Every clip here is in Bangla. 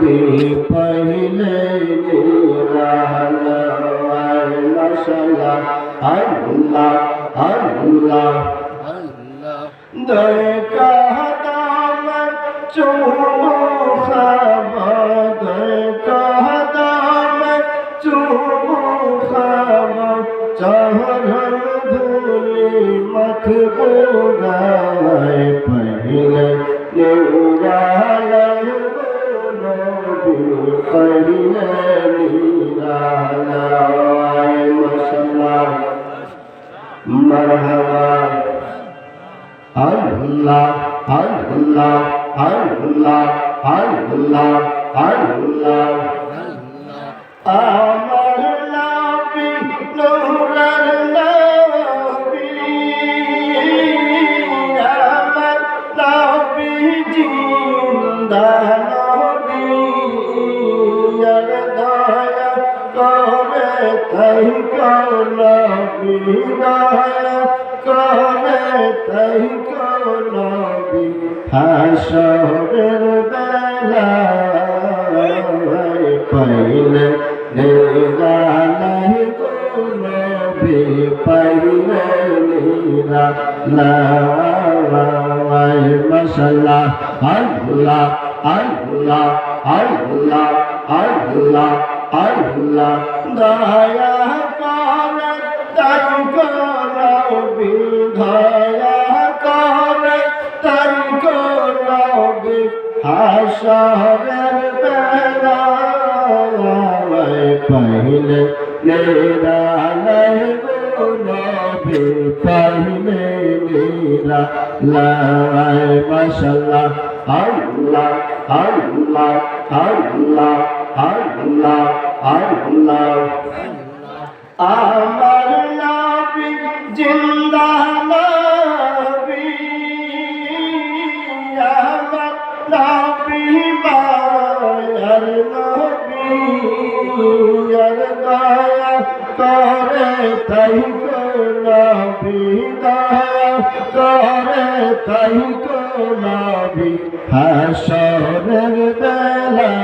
নবী পহিলে নিরালা মাশাআল্লাহ আল্লাহ আল্লাহ আল্লাহ দরকা দাম চুমু খাবা দরকা দাম চুমু খাবা চহর ধুলি মখবুরায় পহিলে নিরালা নবী পহিলে নিরালা মাশাআল্লাহ মারহাবা আল্লাহ আল্লাহ আল্লাহ আল্লাহ আল্লাহ আমার নবী নূরের নবী আমার নবী জিন্দা নবী আর দয়া করে তাই নবী দয়া করে তাই নবী হাসরের বেলায় পাইলে নিরালাই নবী পাইলে নিরালাই মাশাআল্লাহ আল্লাহ আল্লাহ আল্লাহ আল্লাহ আল্লাহ দয়া করে তাই নবী দয়া করে তাই নবী হাসরের বেলায় পাইলে নিরালাই নবী পাইলে নিরালাই মাশাআল্লাহ আল্লাহ আল্লাহ আল্লাহ আল্লাহ আল্লাহ আমার নবী জিন্দা নবী আমার নবী মায়ার নবী আর দয়া করে তাই নবী দয়া করে তাই নবী হাসরের বেলায়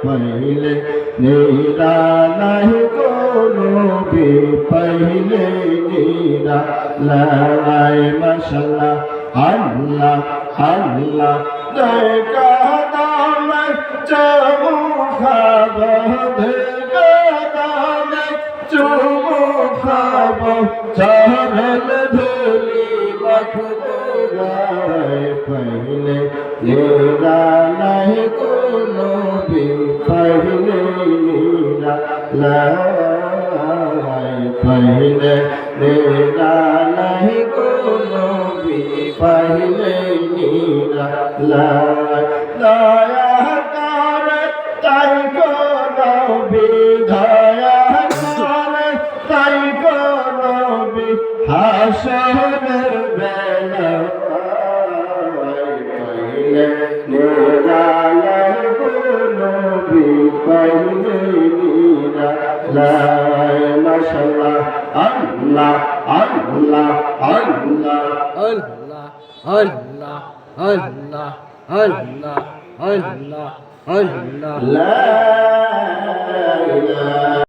পাইলে নিরালাই নবী পাইলে নিরালাই মাশাআল্লাহ আল্লাহ আল্লাহ দেখা দাম চুমু খাবো দেখা দাম চুমু খাবো চরণ ধুলি মখবুরায় পাইলে নিরালাই নবী পাইলে নিরালাই পাইলে নিরালাই নবী পাইলে নিরালাই দয়া করে তাই নবী দয়া করে তাই নবী হাসরের বেলায় পাইলে নিরালাই নবী পাইলে নিরালাই মাশাআল্লাহ আল্লাহ আল্লাহ আল্লাহ আল্লাহ আল্লাহ আল্লাহ আল্লাহ আল্লাহ আল্লাহ লা ইলাহা